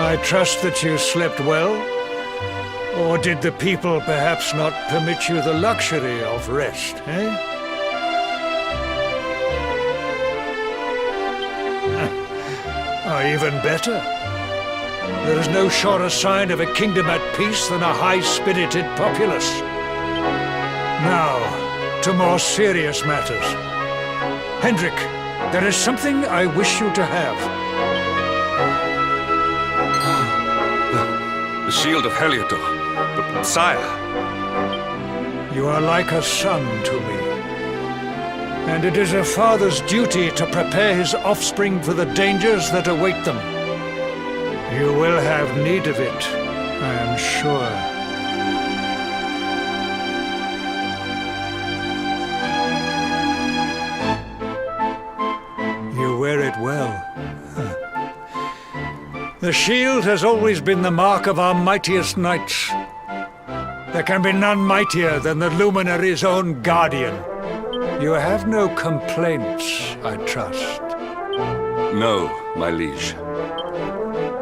I trust that you slept well. Or did the people perhaps not permit you the luxury of rest, eh? Or even better. There is no surer sign of a kingdom at peace than a high-spirited populace. Now, to more serious matters. Hendrik, there is something I wish you to have. The shield of Heliodor. But, sire... You are like a son to me. And it is a father's duty to prepare his offspring for the dangers that await them. You will have need of it, I am sure. You wear it well. The shield has always been the mark of our mightiest knights. There can be none mightier than the Luminary's own guardian. You have no complaints, I trust. No, my liege.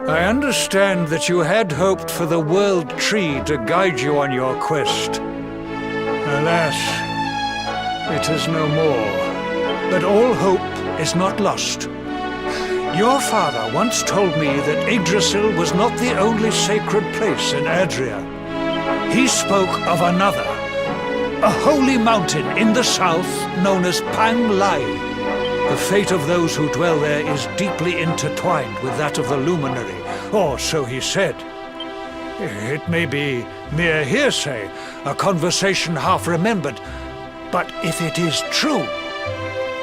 I understand that you had hoped for the World Tree to guide you on your quest. Alas, it is no more. But all hope is not lost. Your father once told me that Yggdrasil was not the only sacred place in Adria. He spoke of another, a holy mountain in the south known as Pang Lai. The fate of those who dwell there is deeply intertwined with that of the Luminary, or so he said. It may be mere hearsay, a conversation half remembered, but if it is true,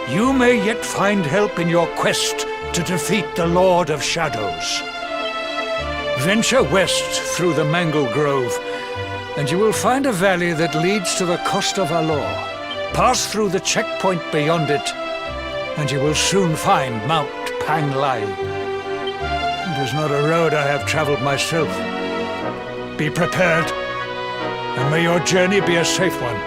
you may yet find help in your quest to defeat the Lord of Shadows. Venture west through the Mangle Grove, and you will find a valley that leads to the coast of Alor. Pass through the checkpoint beyond it, and you will soon find Mount Pang Lai. It is not a road I have traveled myself. Be prepared, and may your journey be a safe one.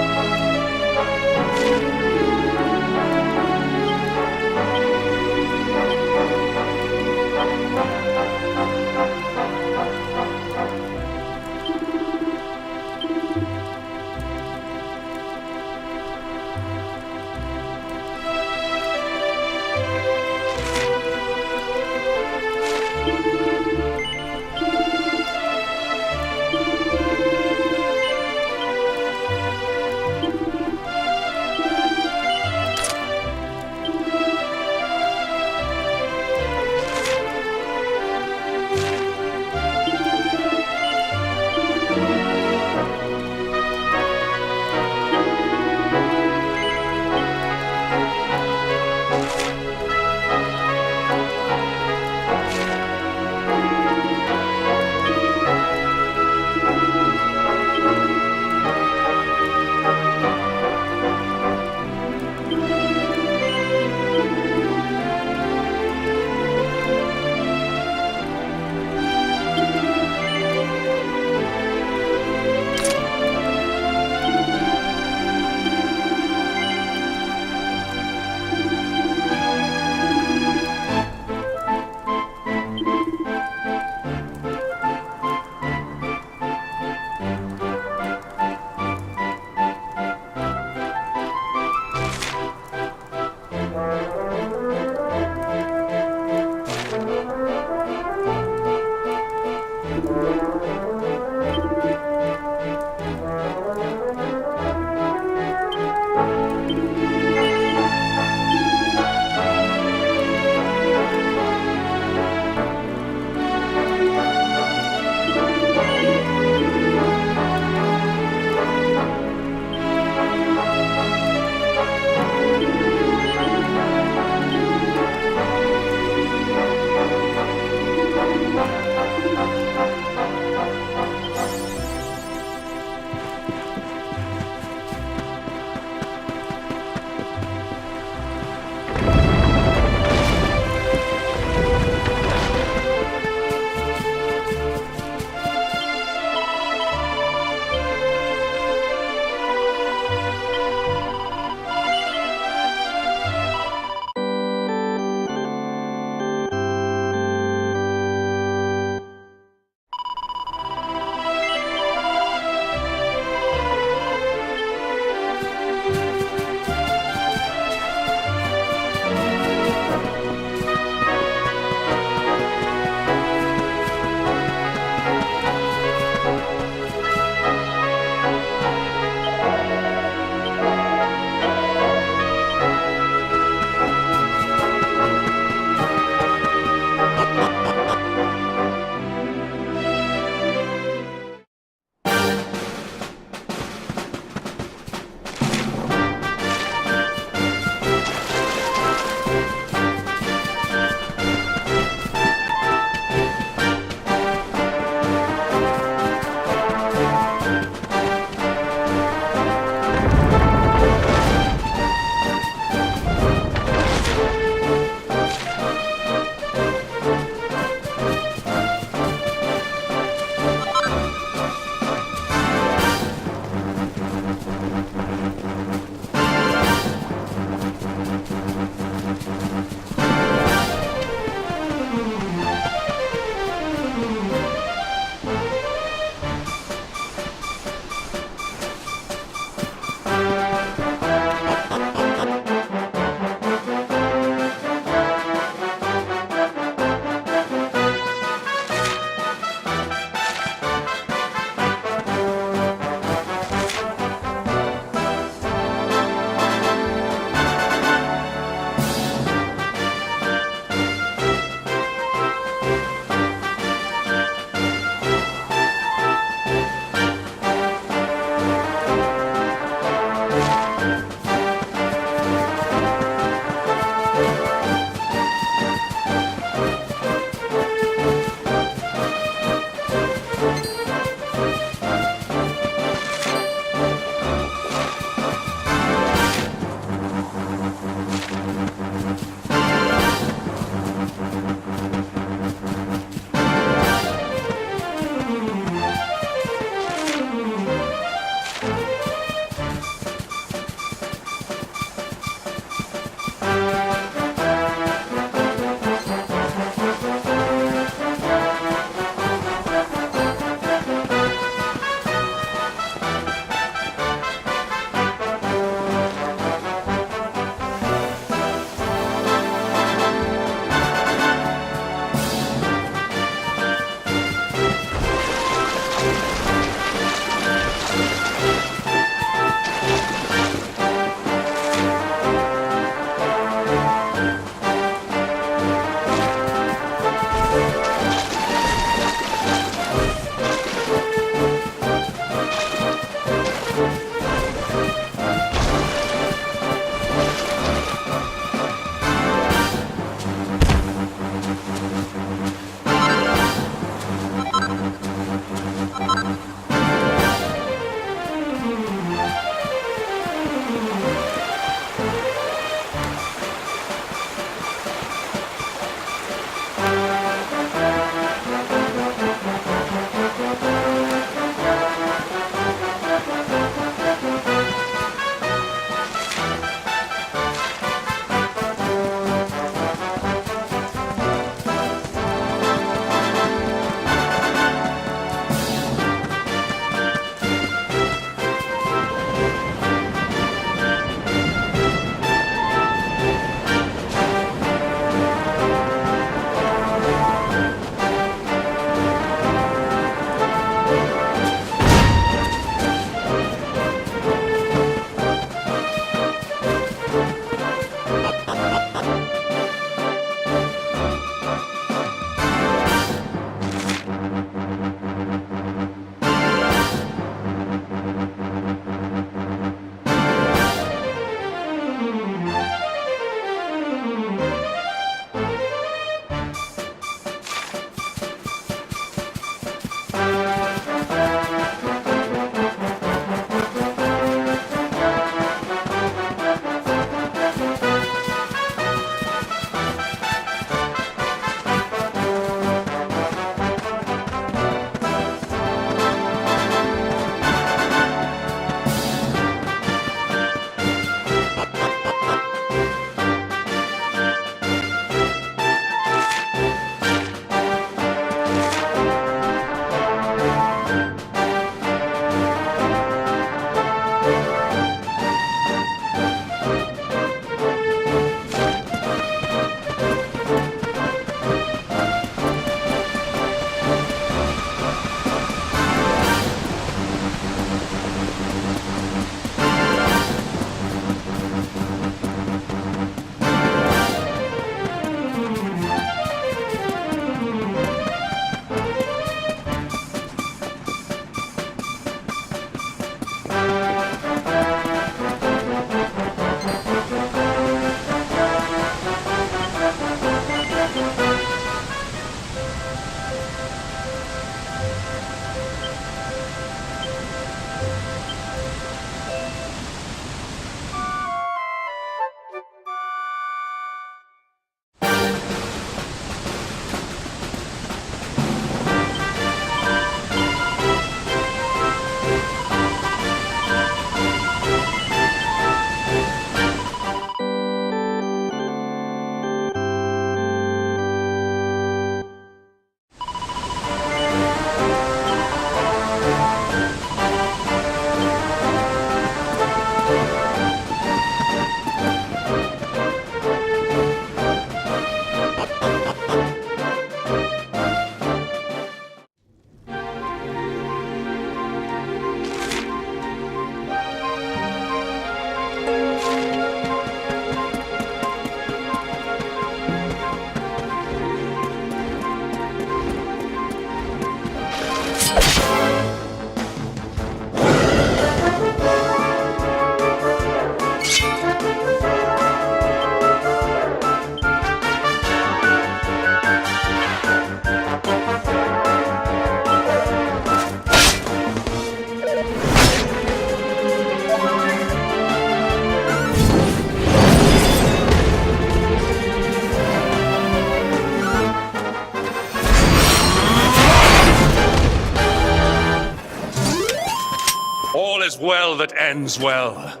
is well that ends well.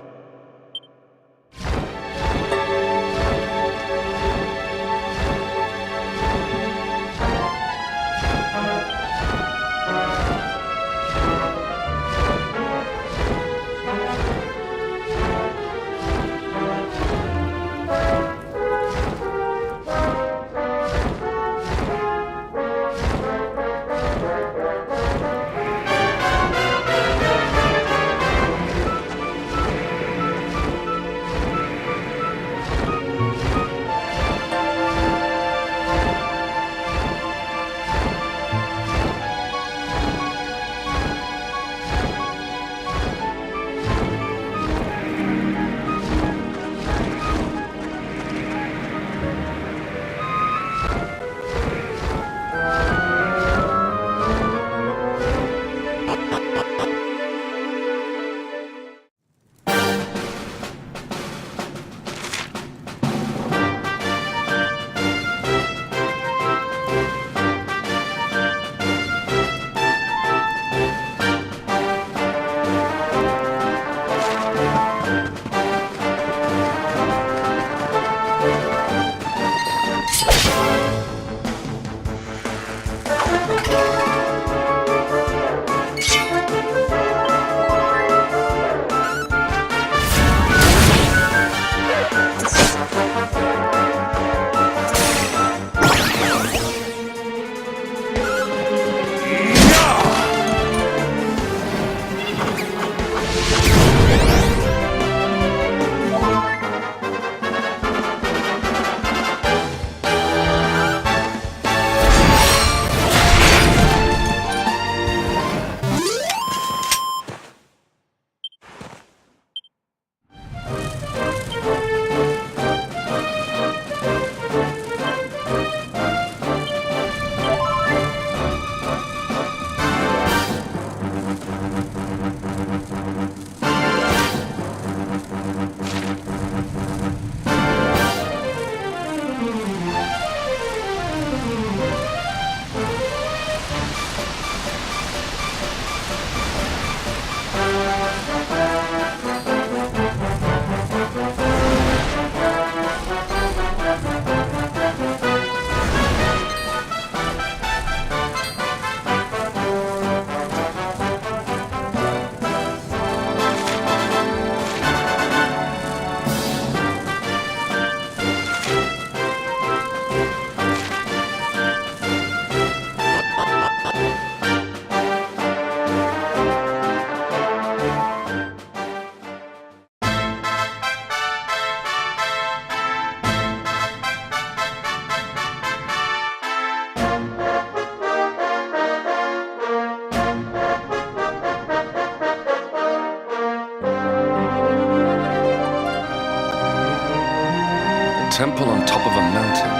Temple on top of a mountain.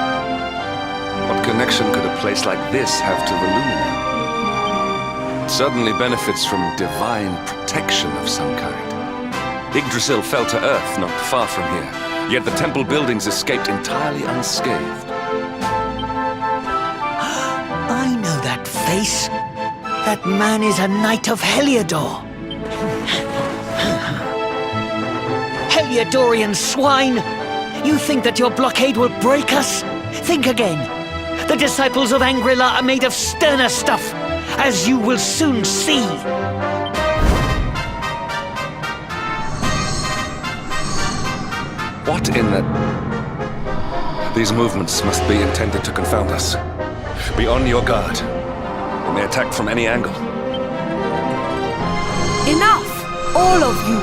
What connection could a place like this have to the Luminaire? It certainly benefits from divine protection of some kind. Yggdrasil fell to earth not far from here, yet the temple buildings escaped entirely unscathed. I know that face. That man is a knight of Heliodor. Heliodorian swine! You think that your blockade will break us? Think again. The disciples of Angrila are made of sterner stuff, as you will soon see. What in the... These movements must be intended to confound us. Be on your guard. We may attack from any angle. Enough! All of you!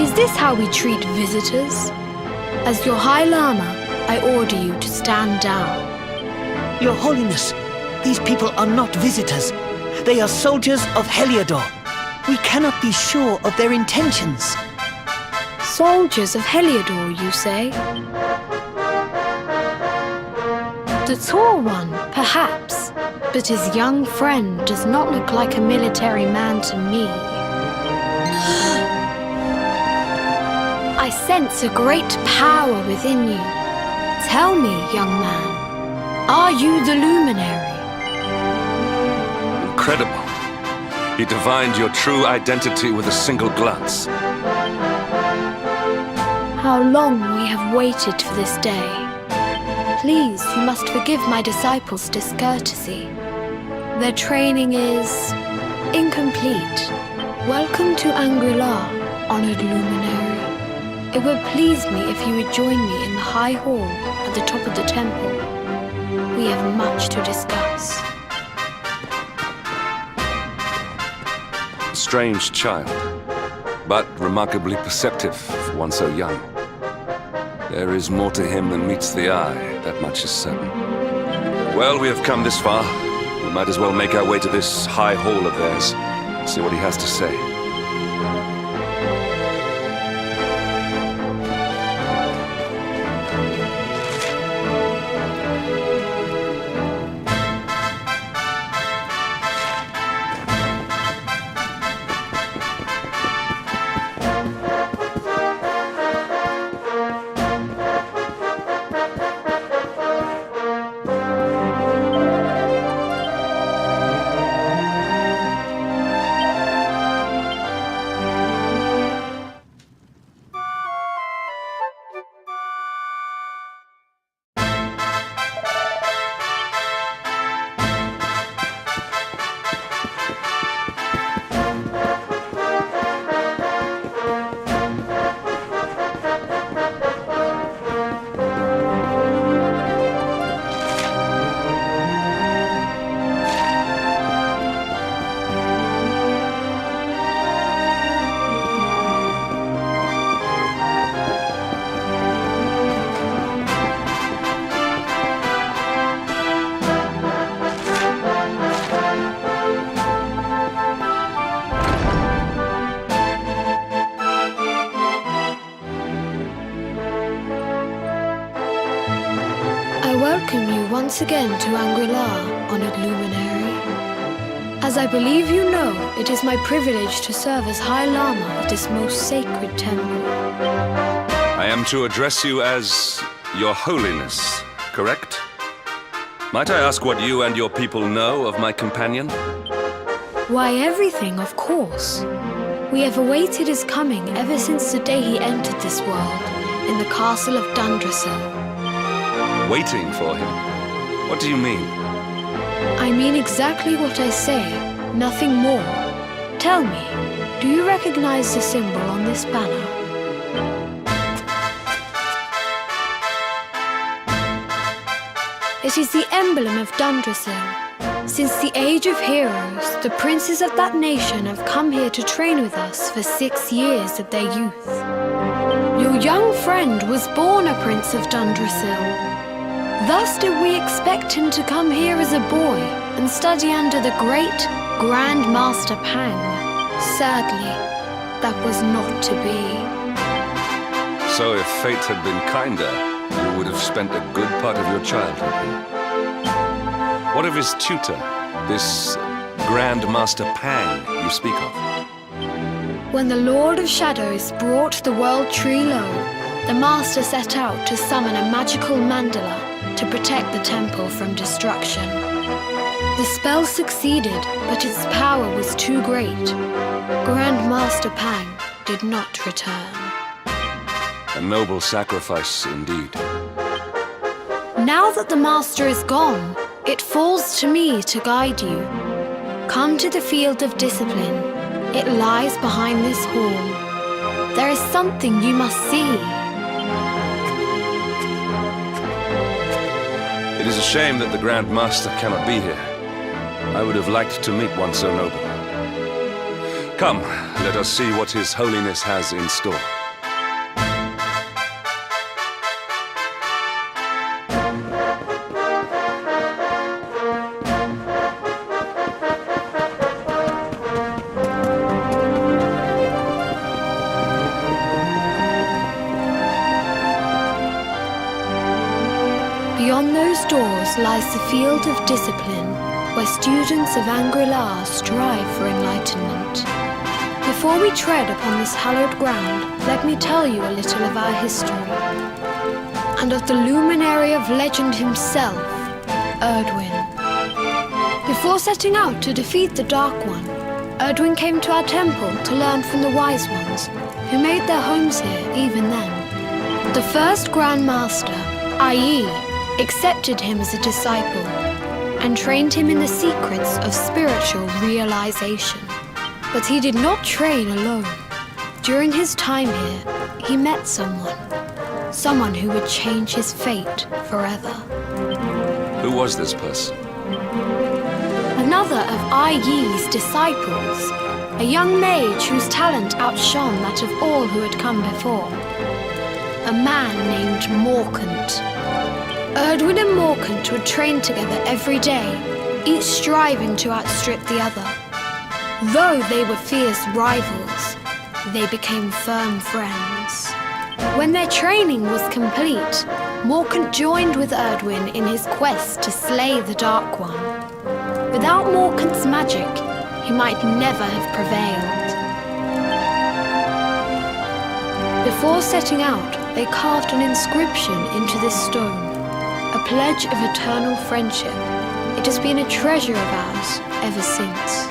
Is this how we treat visitors? As your High Lama, I order you to stand down. Your Holiness, these people are not visitors. They are soldiers of Heliodor. We cannot be sure of their intentions. Soldiers of Heliodor, you say? The tall one, perhaps, but his young friend does not look like a military man to me. I sense a great power within you. Tell me, young man, are you the Luminary? Incredible. He divined your true identity with a single glance. How long we have waited for this day. Please, you must forgive my disciples' discourtesy. Their training is incomplete. Welcome to Angri-La, honored luminary. It would please me if you would join me in the high hall at the top of the temple. We have much to discuss. Strange child, but remarkably perceptive for one so young. There is more to him than meets the eye, that much is certain. Well, we have come this far. We might as well make our way to this high hall of theirs, see what he has to say. Once again to Angri-La, honored luminary. As I believe you know, it is my privilege to serve as High Lama of this most sacred temple. I am to address you as Your Holiness, correct? Might I ask what you and your people know of my companion? Why, everything, of course. We have awaited his coming ever since the day he entered this world, in the castle of Dundrasil. Waiting for him? What do you mean? I mean exactly what I say, nothing more. Tell me, do you recognize the symbol on this banner? It is the emblem of Dundrasil. Since the age of heroes, the princes of that nation have come here to train with us for 6 years of their youth. Your young friend was born a prince of Dundrasil. Thus did we expect him to come here as a boy and study under the great Grand Master Pang. Sadly, that was not to be. So if fate had been kinder, you would have spent a good part of your childhood here. What of his tutor, this Grand Master Pang you speak of? When the Lord of Shadows brought the World Tree low, the Master set out to summon a magical mandala to protect the temple from destruction. The spell succeeded, but its power was too great. Grand Master Pang did not return. A noble sacrifice indeed. Now that the Master is gone, it falls to me to guide you. Come to the field of discipline. It lies behind this hall. There is something you must see. It is a shame that the Grand Master cannot be here. I would have liked to meet one so noble. Come, let us see what His Holiness has in store. Beyond those doors lies the field of discipline, where students of Angri-La strive for enlightenment. Before we tread upon this hallowed ground, let me tell you a little of our history, and of the luminary of legend himself, Erdwin. Before setting out to defeat the Dark One, Erdwin came to our temple to learn from the wise ones, who made their homes here even then. The first Grand Master, Ai, accepted him as a disciple and trained him in the secrets of spiritual realization. But he did not train alone. During his time here, he met someone who would change his fate forever. Who was this person? Another of Ai's disciples, a young mage whose talent outshone that of all who had come before. A man named Morkant. Erdwin and Morkant would train together every day, each striving to outstrip the other. Though they were fierce rivals, they became firm friends. When their training was complete, Morkant joined with Erdwin in his quest to slay the Dark One. Without Morkant's magic, he might never have prevailed. Before setting out, they carved an inscription into this stone, a pledge of eternal friendship. It has been a treasure of ours ever since.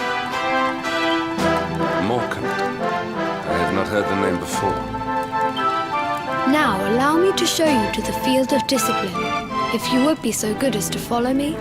Morkant. I have not heard the name before. Now allow me to show you to the field of discipline, if you would be so good as to follow me.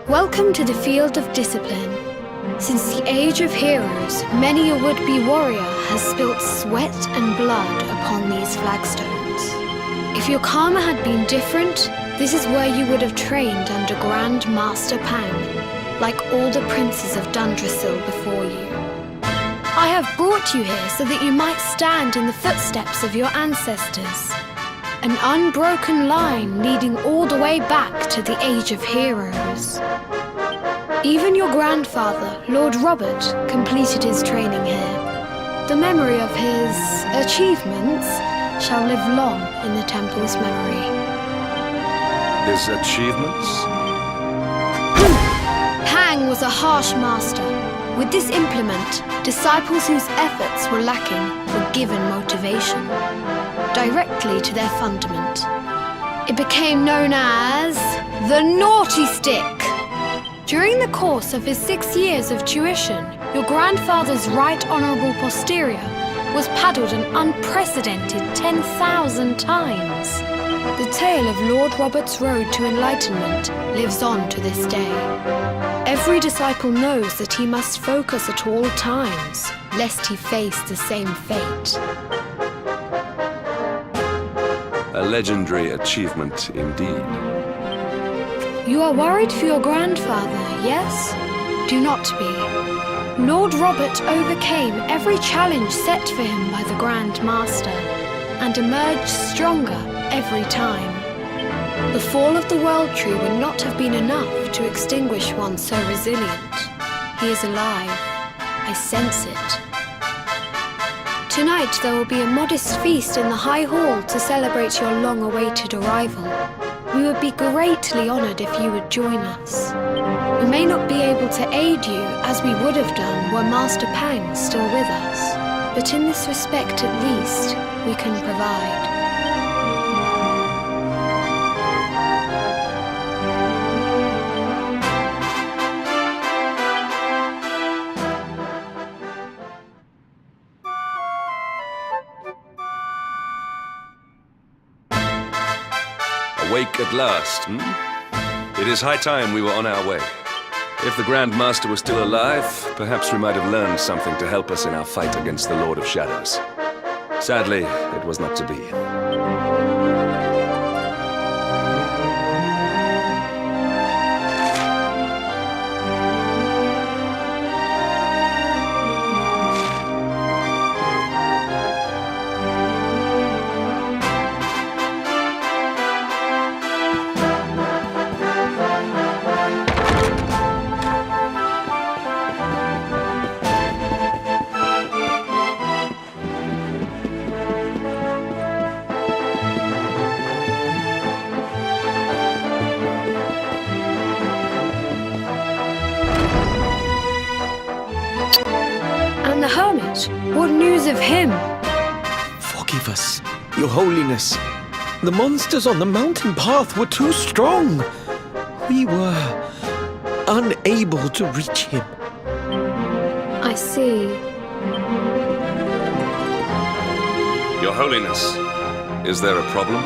Welcome to the field of discipline. Since the age of heroes, many a would-be warrior has spilt sweat and blood upon these flagstones. If your karma had been different, this is where you would have trained under Grand Master Pang, like all the princes of Dundrasil before you. I have brought you here so that you might stand in the footsteps of your ancestors. An unbroken line leading all the way back to the Age of Heroes. Even your grandfather, Lord Robert, completed his training here. The memory of his achievements shall live long in the temple's memory. His achievements? Pang was a harsh master. With this implement, disciples whose efforts were lacking were given motivation, directly to their fundament. It became known as the Naughty Stick. During the course of his 6 years of tuition, your grandfather's right honourable posterior was paddled an unprecedented 10,000 times. The tale of Lord Robert's road to enlightenment lives on to this day. Every disciple knows that he must focus at all times, lest he face the same fate. A legendary achievement indeed. You are worried for your grandfather, yes? Do not be. Lord Robert overcame every challenge set for him by the Grand Master, and emerged stronger every time. The fall of the World Tree would not have been enough to extinguish one so resilient. He is alive. I sense it. Tonight there will be a modest feast in the High Hall to celebrate your long-awaited arrival. We would be greatly honored if you would join us. We may not be able to aid you as we would have done were Master Pang still with us, but in this respect at least, we can provide. Awake at last, It is high time we were on our way. If the Grand Master was still alive, perhaps we might have learned something to help us in our fight against the Lord of Shadows. Sadly, it was not to be. that? What news of him? Forgive us, Your Holiness. The monsters on the mountain path were too strong. We were unable to reach him. I see. Your Holiness, is there a problem?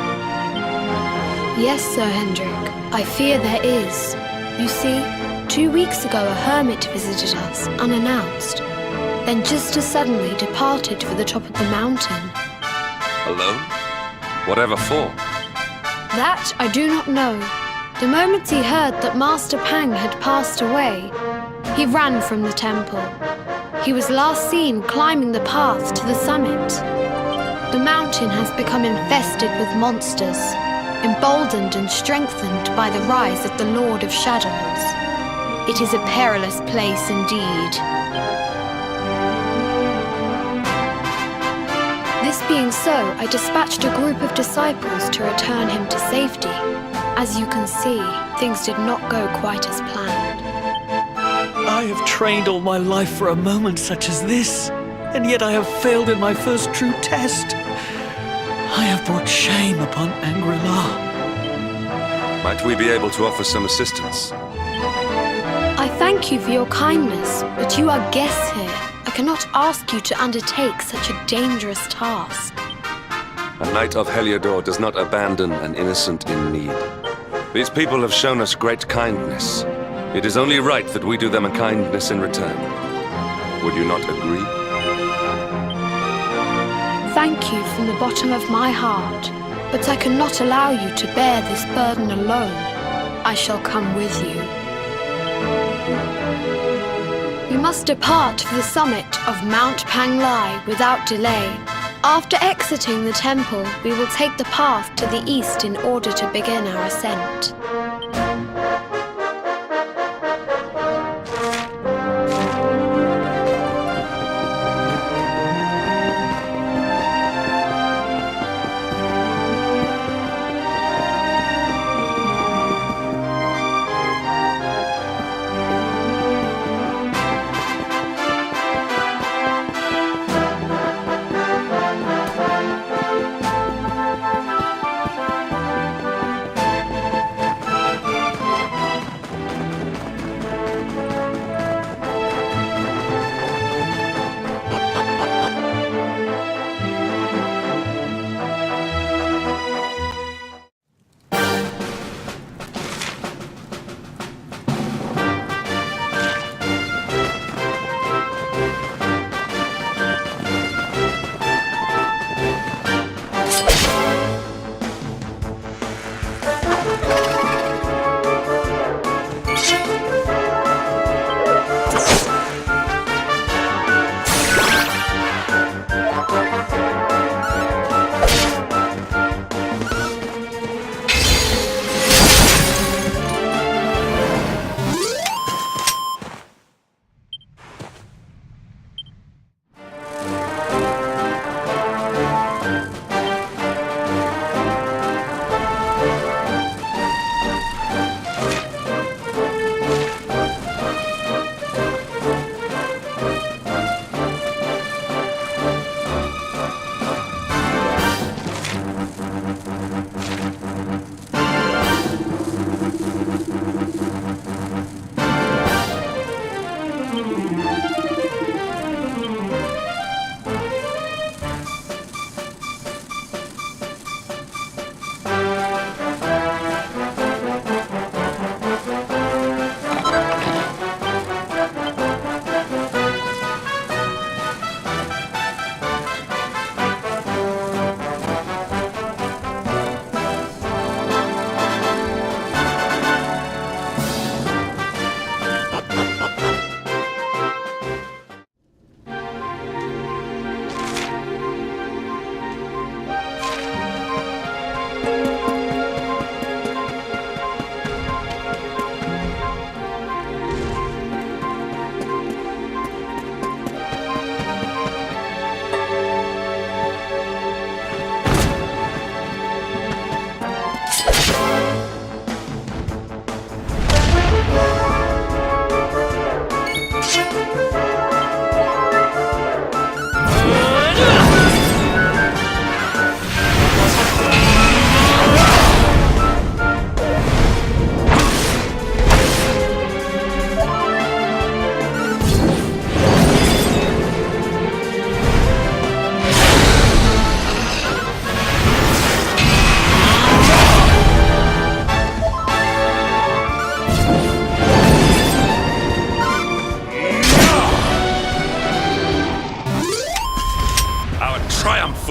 Yes, Sir Hendrik. I fear there is. You see, 2 weeks ago a hermit visited us, unannounced. Then just as suddenly departed for the top of the mountain. Alone? Whatever for? That I do not know. The moment he heard that Master Pang had passed away, he ran from the temple. He was last seen climbing the path to the summit. The mountain has become infested with monsters, emboldened and strengthened by the rise of the Lord of Shadows. It is a perilous place indeed. This being so, I dispatched a group of disciples to return him to safety. As you can see, things did not go quite as planned. I have trained all my life for a moment such as this, and yet I have failed in my first true test. I have brought shame upon Angri-La. Might we be able to offer some assistance? I thank you for your kindness, but you are guests here. I cannot ask you to undertake such a dangerous task. A knight of Heliodor does not abandon an innocent in need. These people have shown us great kindness. It is only right that we do them a kindness in return. Would you not agree? Thank you from the bottom of my heart, but I cannot allow you to bear this burden alone. I shall come with you. We must depart for the summit of Mount Panglai without delay. After exiting the temple, we will take the path to the east in order to begin our ascent.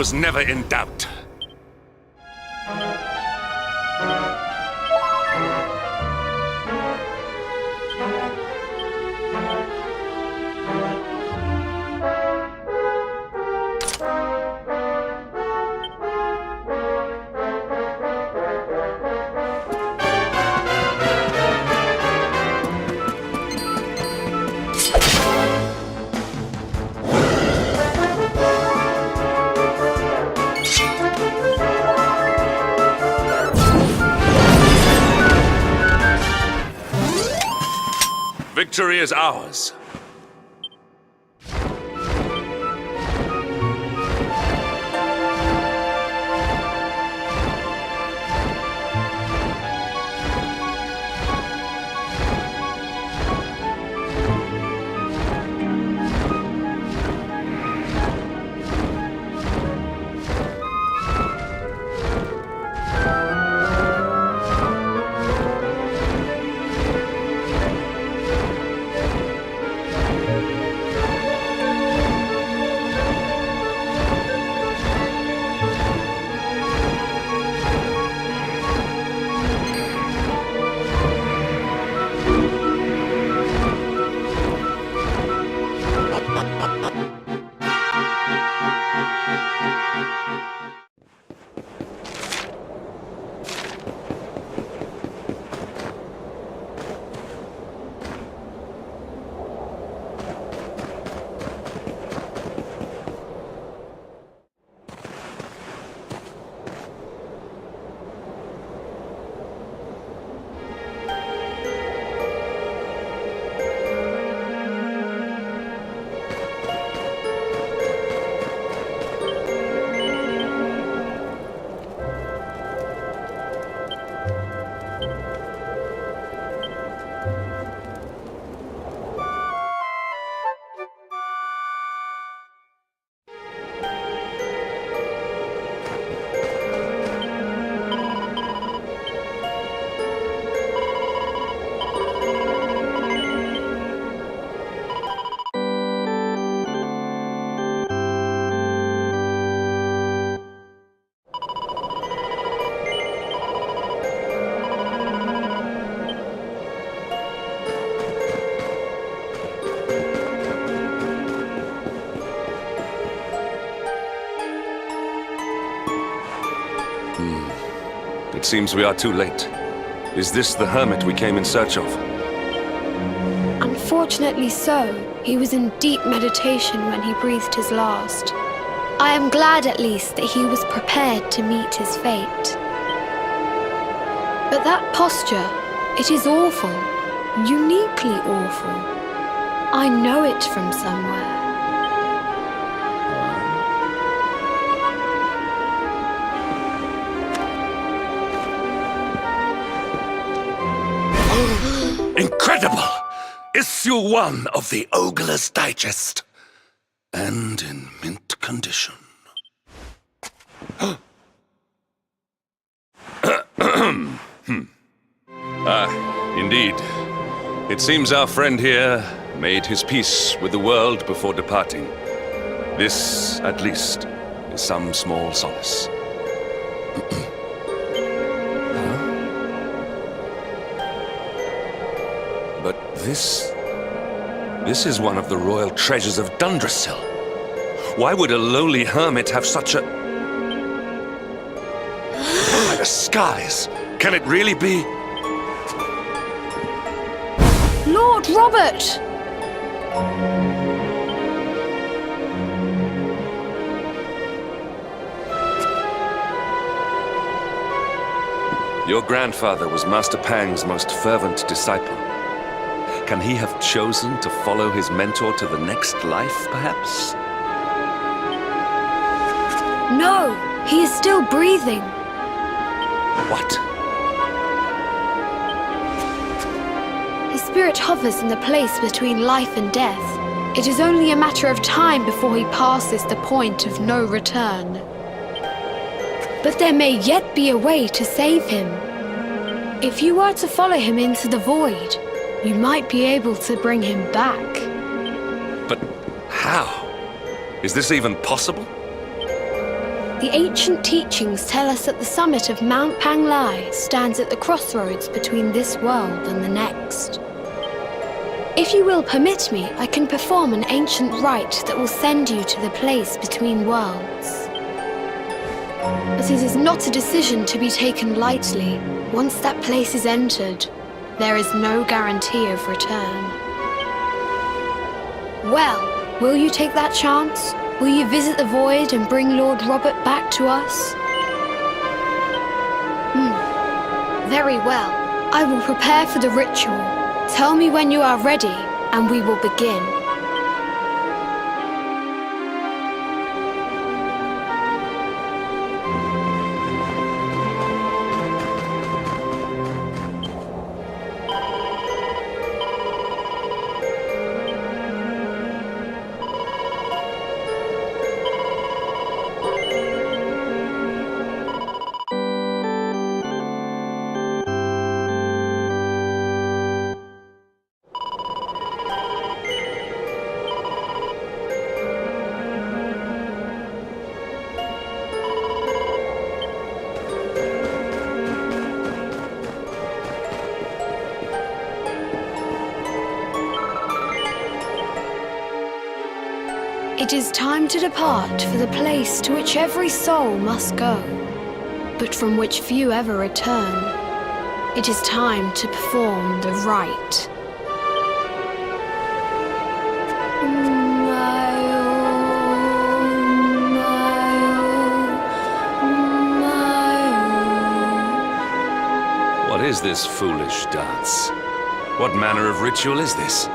was never in doubt. Victory is ours. It seems we are too late. Is this the hermit we came in search of? Unfortunately so. He was in deep meditation when he breathed his last. I am glad at least that he was prepared to meet his fate. But that posture, it is awful. Uniquely awful. I know it from somewhere. Incredible! Issue 1 of the Ogler's Digest. And in mint condition. Indeed. It seems our friend here made his peace with the world before departing. This, at least, is some small solace. But this is one of the royal treasures of Dundrasil. Why would a lowly hermit have such a... By the skies! Can it really be? Lord Robert! Your grandfather was Master Pang's most fervent disciple. Can he have chosen to follow his mentor to the next life, perhaps? No, he is still breathing. What? His spirit hovers in the place between life and death. It is only a matter of time before he passes the point of no return. But there may yet be a way to save him. If you were to follow him into the void, you might be able to bring him back. But how? Is this even possible? The ancient teachings tell us that the summit of Mount Panglai stands at the crossroads between this world and the next. If you will permit me, I can perform an ancient rite that will send you to the place between worlds. But it is not a decision to be taken lightly. Once that place is entered, there is no guarantee of return. Well, will you take that chance? Will you visit the void and bring Lord Robert back to us? Very well. I will prepare for the ritual. Tell me when you are ready, and we will begin. It is time to depart for the place to which every soul must go, but from which few ever return. It is time to perform the rite. What is this foolish dance? What manner of ritual is this?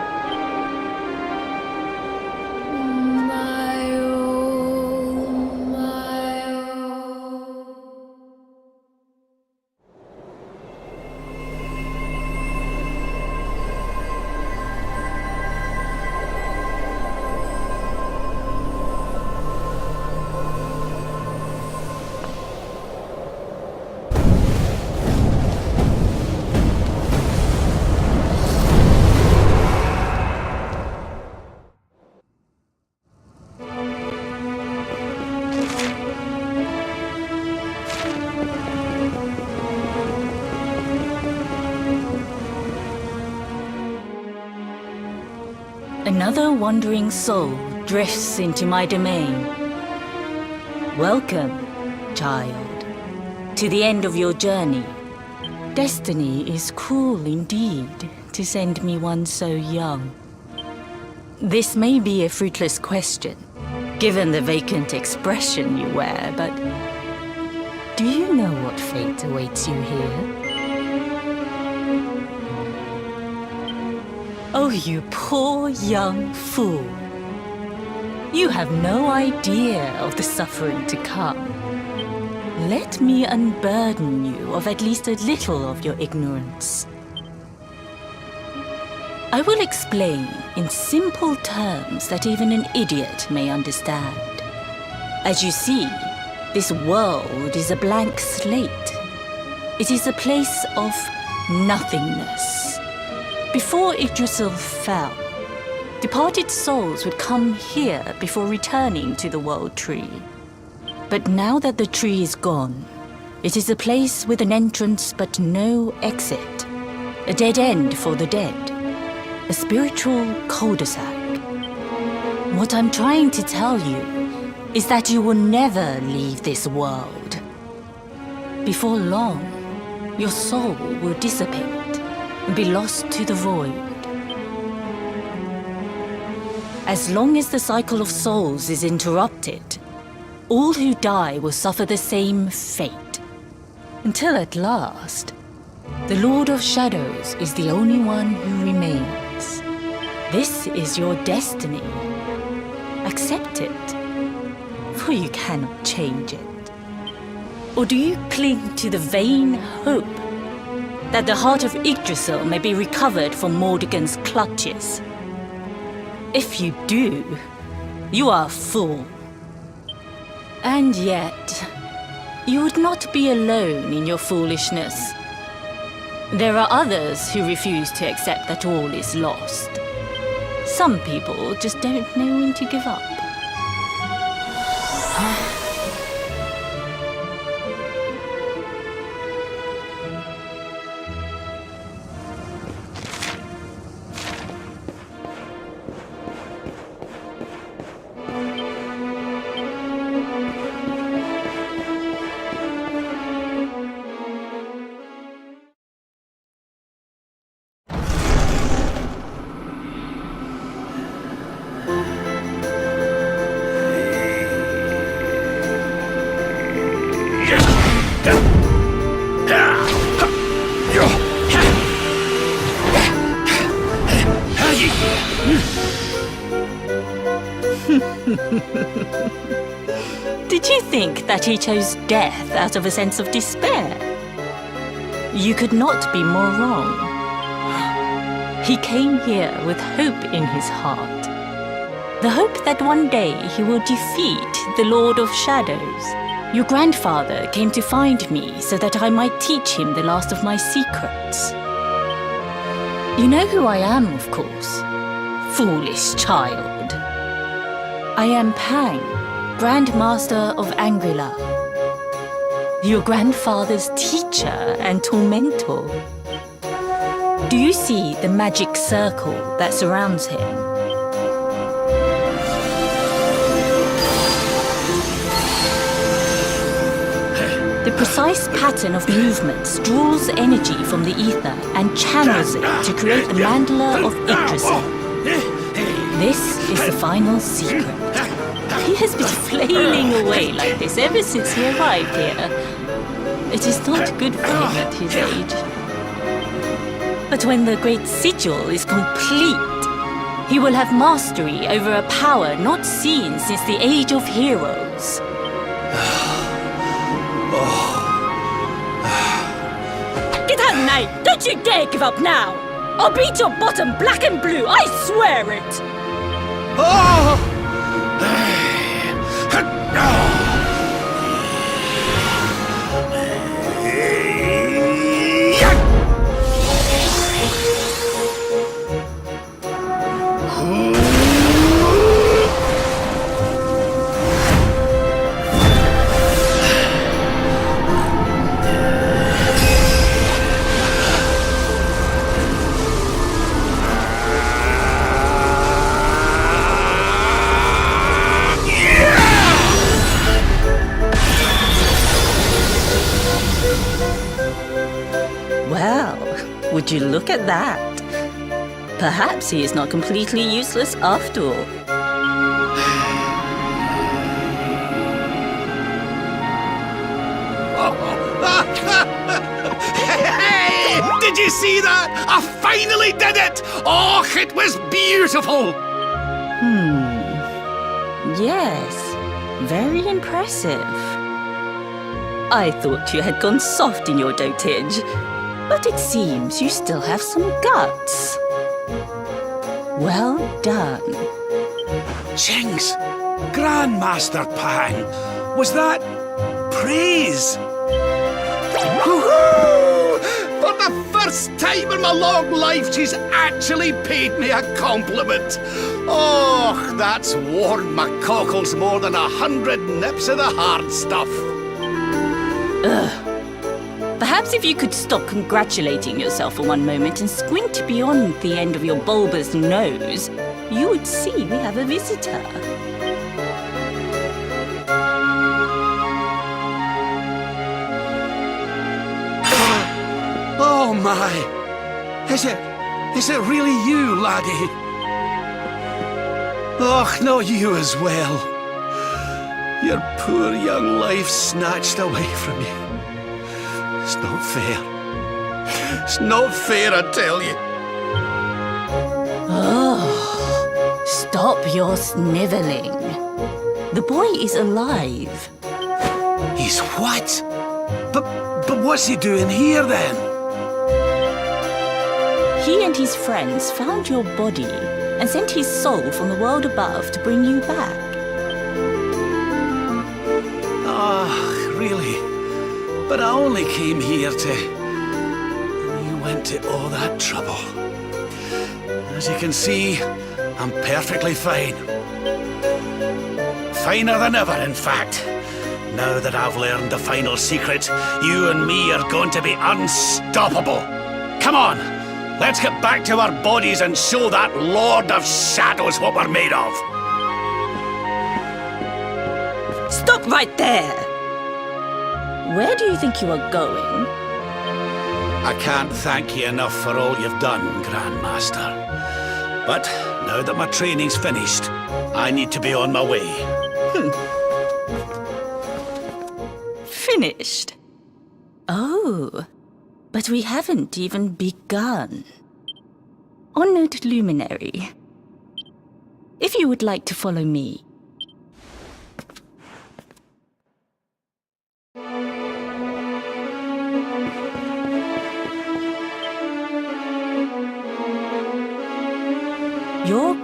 Another wandering soul drifts into my domain. Welcome, child, to the end of your journey. Destiny is cruel indeed to send me one so young. This may be a fruitless question, given the vacant expression you wear, but do you know what fate awaits you here? Oh, you poor young fool. You have no idea of the suffering to come. Let me unburden you of at least a little of your ignorance. I will explain in simple terms that even an idiot may understand. As you see, this world is a blank slate. It is a place of nothingness. Before Yggdrasil fell, departed souls would come here before returning to the World Tree. But now that the tree is gone, it is a place with an entrance but no exit. A dead end for the dead. A spiritual cul-de-sac. What I'm trying to tell you is that you will never leave this world. Before long, your soul will dissipate and be lost to the void. As long as the cycle of souls is interrupted, all who die will suffer the same fate. Until at last, the Lord of Shadows is the only one who remains. This is your destiny. Accept it, for you cannot change it. Or do you cling to the vain hope that the heart of Yggdrasil may be recovered from Mordegon's clutches? If you do, you are a fool. And yet, you would not be alone in your foolishness. There are others who refuse to accept that all is lost. Some people just don't know when to give up. Did you think that he chose death out of a sense of despair? You could not be more wrong. He came here with hope in his heart. The hope that one day he will defeat the Lord of Shadows. Your grandfather came to find me so that I might teach him the last of my secrets. You know who I am, of course. Foolish child. I am Pang, Grand Master of Angrila. Your grandfather's teacher and tormentor. Do you see the magic circle that surrounds him? The precise pattern of movements draws energy from the ether and channels it to create the mandala of Yggdrasil. This is the final secret. He has been flailing away like this ever since he arrived here. It is not good for him at his age. But when the great sigil is complete, he will have mastery over a power not seen since the Age of Heroes. Get out, knight! Don't you dare give up now! I'll beat your bottom black and blue, I swear it! Would you look at that? Perhaps he is not completely useless after all. Hey! Did you see that? I finally did it! Oh, it was beautiful! Yes, very impressive. I thought you had gone soft in your dotage. But it seems you still have some guts. Well done. Jinx! Grandmaster Pang! Was that praise? Woohoo! For the first time in my long life, she's actually paid me a compliment. Oh, that's warmed my cockles more than 100 nips of the hard stuff. Perhaps if you could stop congratulating yourself for one moment and squint beyond the end of your bulbous nose, you would see we have a visitor. Oh my! Is it really you, laddie? Oh, not you as well. Your poor young life snatched away from you. It's not fair. It's not fair, I tell you. Oh, stop your sniveling. The boy is alive. He's what? But what's he doing here then? He and his friends found your body and sent his soul from the world above to bring you back. Ah, really? But I only came here to... You went to all that trouble. As you can see, I'm perfectly fine. Finer than ever, in fact. Now that I've learned the final secret, you and me are going to be unstoppable. Come on, let's get back to our bodies and show that Lord of Shadows what we're made of. Stop right there! Where do you think you are going? I can't thank you enough for all you've done, Grandmaster. But now that my training's finished, I need to be on my way. Finished? Oh, but we haven't even begun. Honored Luminary, if you would like to follow me,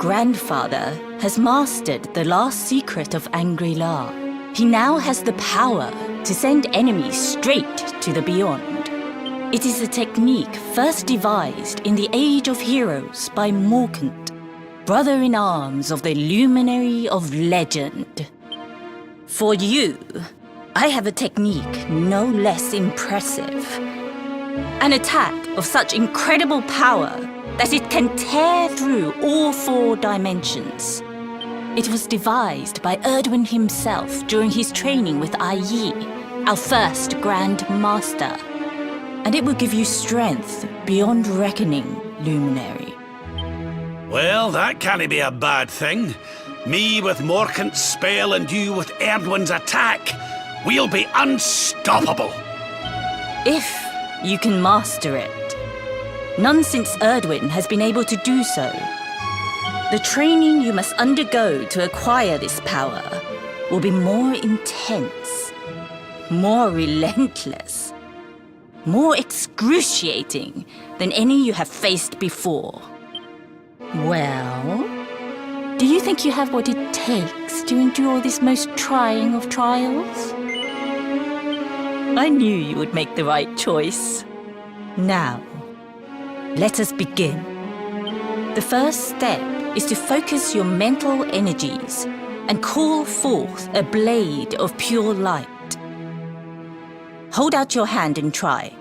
grandfather has mastered the last secret of Angri-La. He now has the power to send enemies straight to the beyond. It is a technique first devised in the Age of Heroes by Morkant, brother-in-arms of the Luminary of Legend. For you, I have a technique no less impressive. An attack of such incredible power that it can tear through all 4 dimensions. It was devised by Erdwin himself during his training with Yi, our first Grand Master. And it will give you strength beyond reckoning, Luminary. Well, that can't be a bad thing. Me with Morkant's spell and you with Erdwin's attack. We'll be unstoppable. If you can master it. None since Erdwin has been able to do so. The training you must undergo to acquire this power will be more intense, more relentless, more excruciating than any you have faced before. Well, do you think you have what it takes to endure this most trying of trials? I knew you would make the right choice. Now, let us begin. The first step is to focus your mental energies and call forth a blade of pure light. Hold out your hand and try.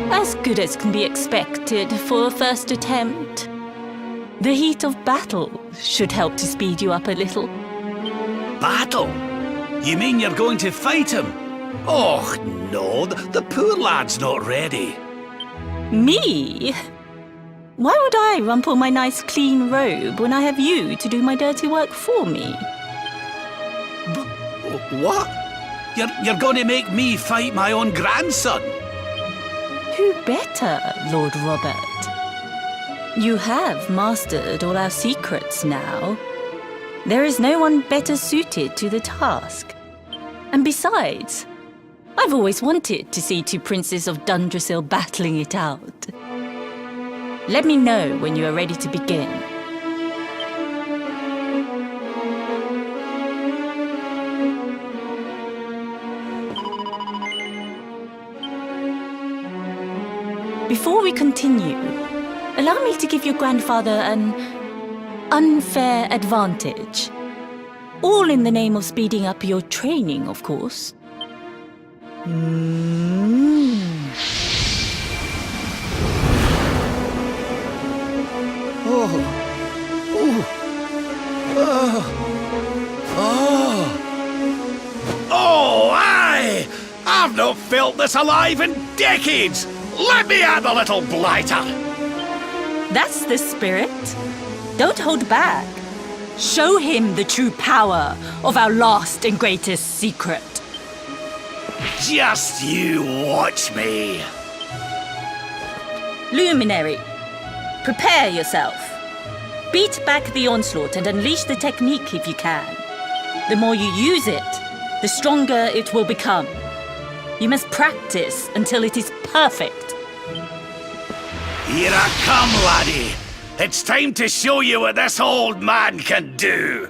As good as can be expected for a first attempt. The heat of battle should help to speed you up a little. Battle? You mean you're going to fight him? Oh, no, the poor lad's not ready. Me? Why would I rumple my nice clean robe when I have you to do my dirty work for me? What? You're going to make me fight my own grandson? Who better, Lord Robert? You have mastered all our secrets now. There is no one better suited to the task. And besides, I've always wanted to see 2 princes of Dundrasil battling it out. Let me know when you are ready to begin. Before we continue, allow me to give your grandfather an unfair advantage. All in the name of speeding up your training, of course. Oh, aye! I've not felt this alive in decades! Let me at the little blighter! That's the spirit. Don't hold back. Show him the true power of our last and greatest secret. Just you watch me. Luminary, prepare yourself. Beat back the onslaught and unleash the technique if you can. The more you use it, the stronger it will become. You must practice until it is perfect. Here I come, laddie. It's time to show you what this old man can do.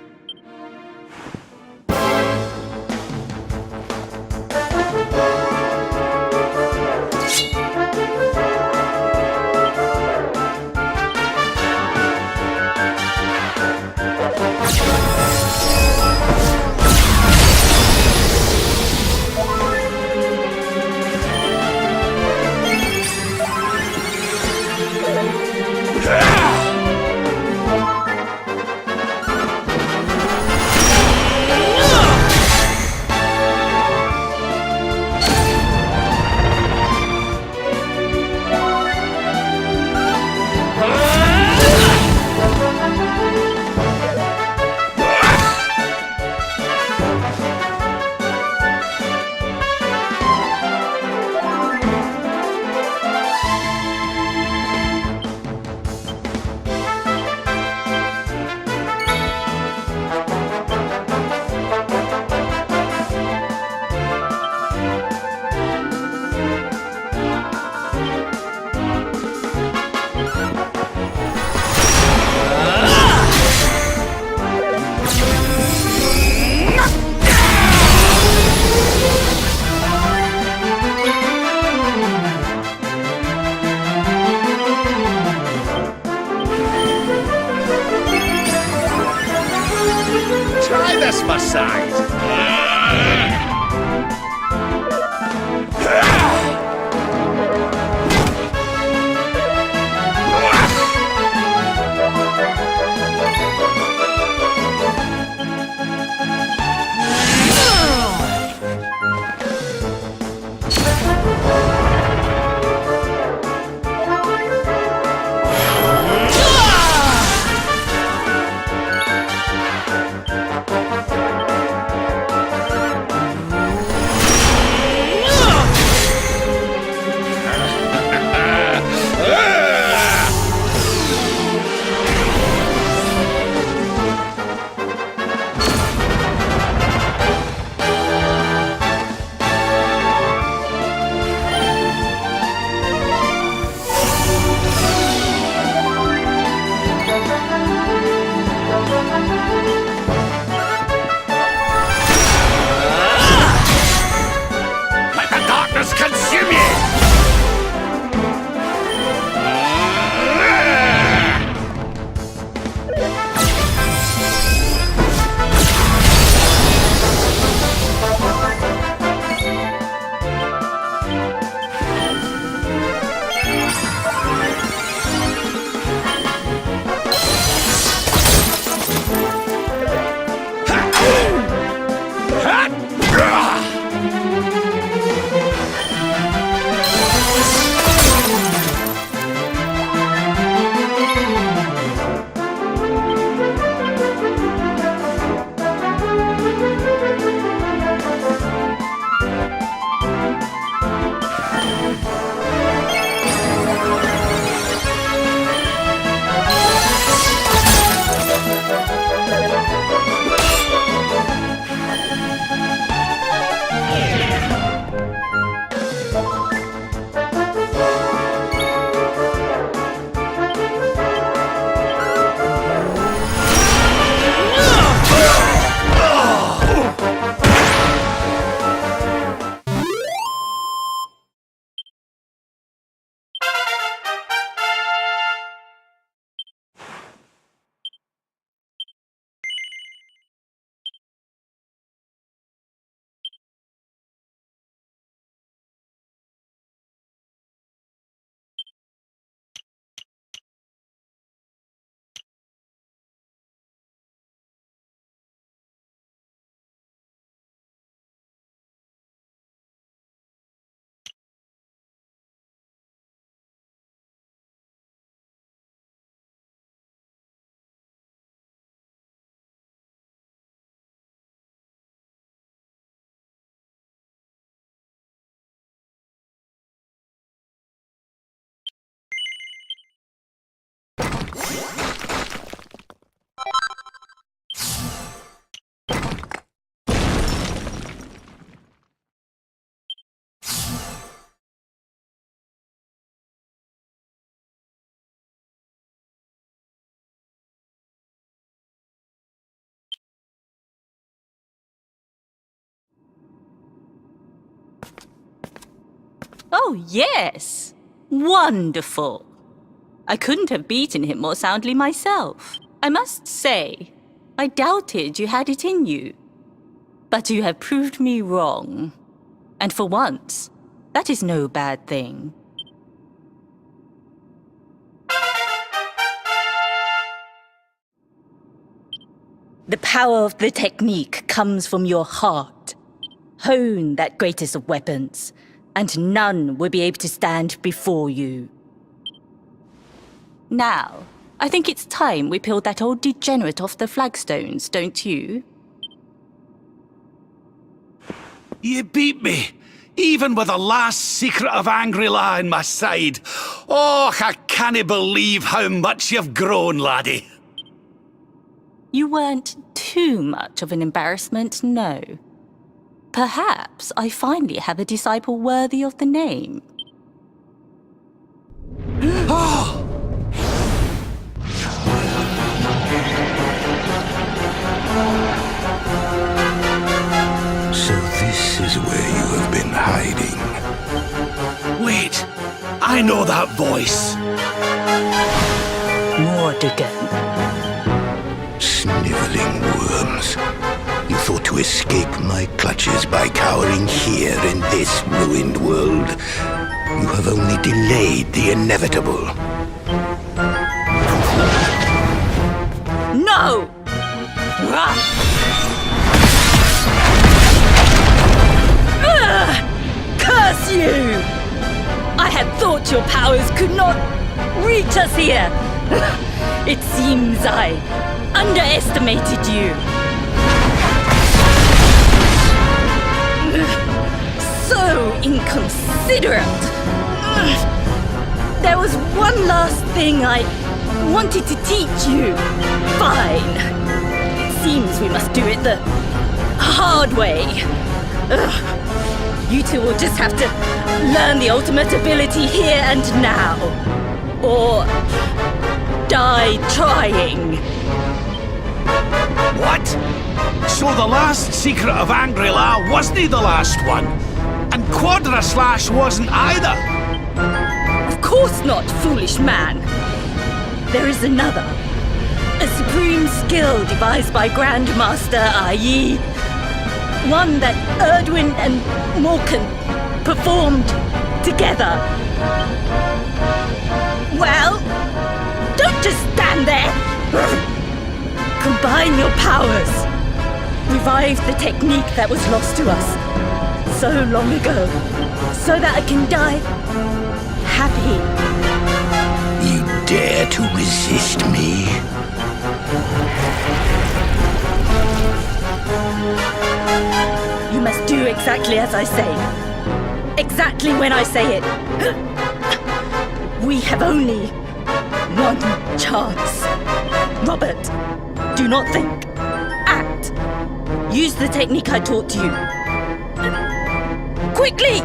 this for size. Let the darkness consume you! Oh, yes! Wonderful! I couldn't have beaten him more soundly myself. I must say, I doubted you had it in you. But you have proved me wrong. And for once, that is no bad thing. The power of the technique comes from your heart. Hone that greatest of weapons, and none will be able to stand before you. Now, I think it's time we peeled that old degenerate off the flagstones, don't you? You beat me, even with the last secret of Angry-La in my side. Oh, I can't believe how much you've grown, laddie. You weren't too much of an embarrassment, no. Perhaps I finally have a disciple worthy of the name. So this is where you have been hiding. Wait, I know that voice. Mordegon. Sniveling worms. to escape my clutches by cowering here in this ruined world. You have only delayed the inevitable. No! Curse you! I had thought your powers could not reach us here. It seems I underestimated you. So inconsiderate. There was one last thing I wanted to teach you. Fine. It seems we must do it the hard way. You two will just have to learn the ultimate ability here and now. Or die trying. What? So the last secret of Angri-La wasn't the last one? And Quadra Slash wasn't either? Of course not, foolish man. There is another. A supreme skill devised by Grandmaster Ai. One that Erdwin and Morkan performed together. Well, don't just stand there. Combine your powers. Revive the technique that was lost to us so long ago, so that I can die happy. You dare to resist me? You must do exactly as I say. Exactly when I say it. We have only one chance. Robert, do not think. Act. Use the technique I taught you. Quickly!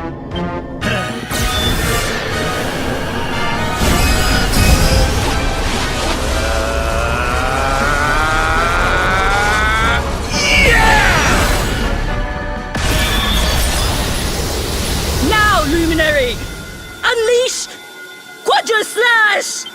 Now, Luminary! Unleash Quadra Slash!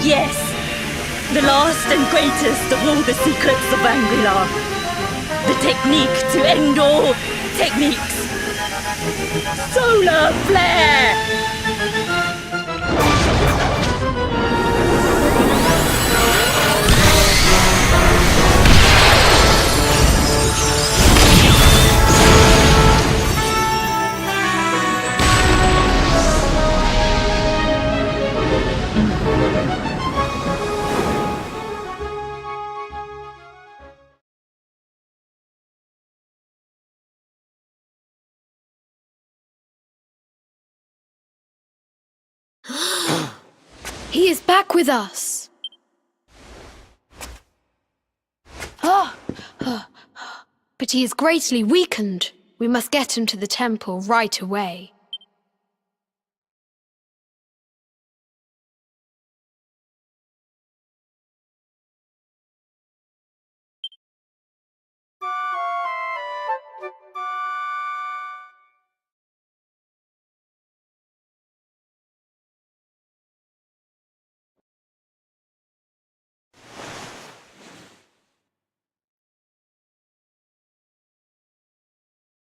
Yes, the last and greatest of all the secrets of Angri-La. The technique to end all techniques. Solar Flare! He is back with us. But he is greatly weakened. We must get him to the temple right away.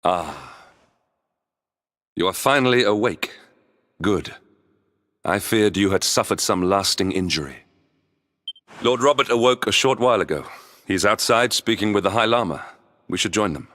Ah. You are finally awake. Good. I feared you had suffered some lasting injury. Lord Robert awoke a short while ago. He's outside speaking with the High Lama. We should join them.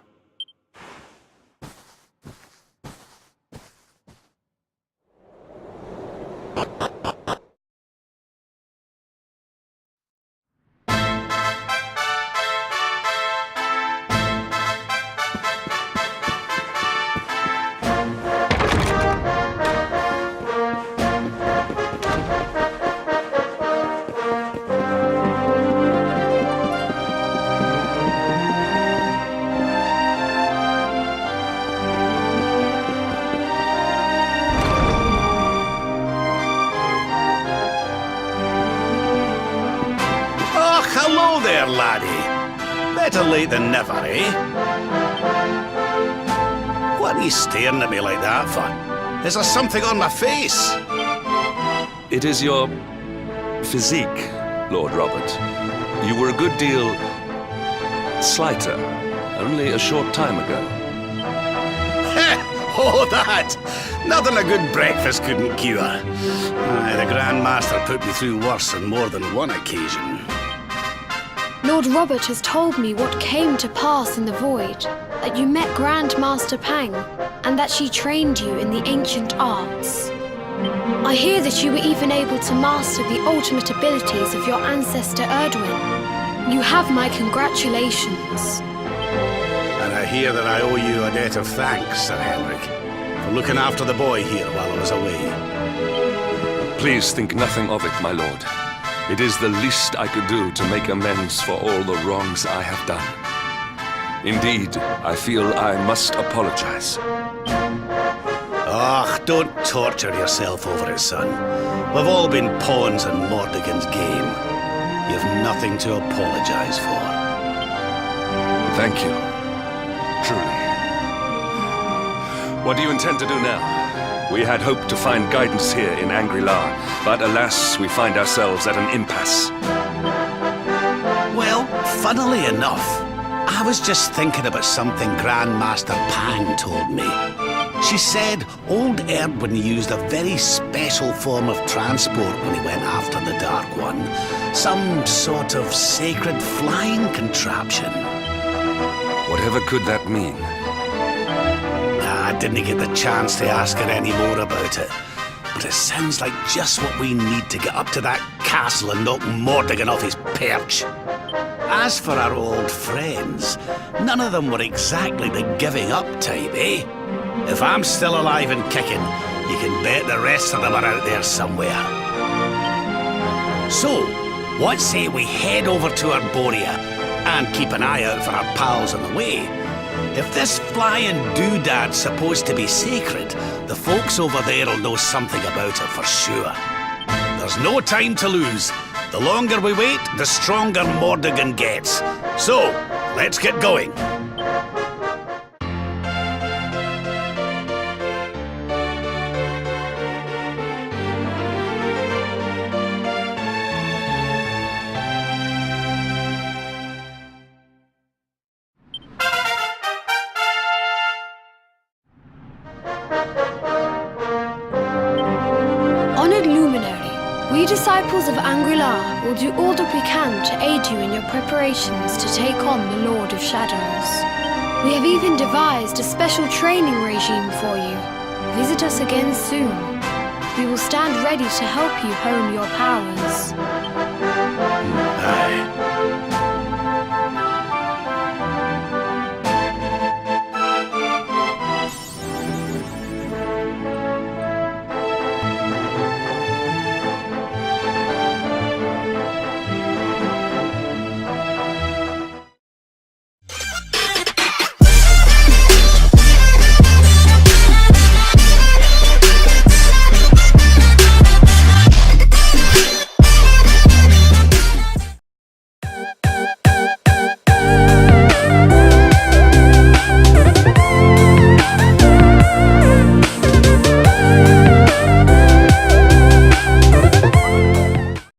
Better late than never, eh? What are you staring at me like that for? Is there something on my face? It is your physique, Lord Robert. You were a good deal slighter only a short time ago. Oh, that! Nothing a good breakfast couldn't cure. Aye, the Grand Master put me through worse on more than one occasion. Lord Robert has told me what came to pass in the void, that you met Grand Master Pang, and that she trained you in the ancient arts. I hear that you were even able to master the ultimate abilities of your ancestor Erdwin. You have my congratulations. And I hear that I owe you a debt of thanks, Sir Henrik, for looking after the boy here while I was away. Please think nothing of it, my lord. It is the least I could do to make amends for all the wrongs I have done. Indeed, I feel I must apologize. Ah, don't torture yourself over it, son. We've all been pawns in Mordegon's game. You've nothing to apologize for. Thank you. Truly. What do you intend to do now? We had hoped to find guidance here in Angri-La, but alas, we find ourselves at an impasse. Well, funnily enough, I was just thinking about something Grandmaster Pang told me. She said old Erdwin used a very special form of transport when he went after the Dark One. Some sort of sacred flying contraption. Whatever could that mean? I didn't get the chance to ask her any more about it. But it sounds like just what we need to get up to that castle and knock Mordegon off his perch. As for our old friends, none of them were exactly the giving up type, eh? If I'm still alive and kicking, you can bet the rest of them are out there somewhere. So, what say we head over to Arborea and keep an eye out for our pals on the way? If this flying doodad's supposed to be sacred, the folks over there will know something about it for sure. There's no time to lose. The longer we wait, the stronger Mordegon gets. So, let's get going. Honored Luminary, we disciples of Angri-La will do all that we can to aid you in your preparations to take on the Lord of Shadows. We have even devised a special training regime for you. Visit us again soon. We will stand ready to help you hone your powers. Aye.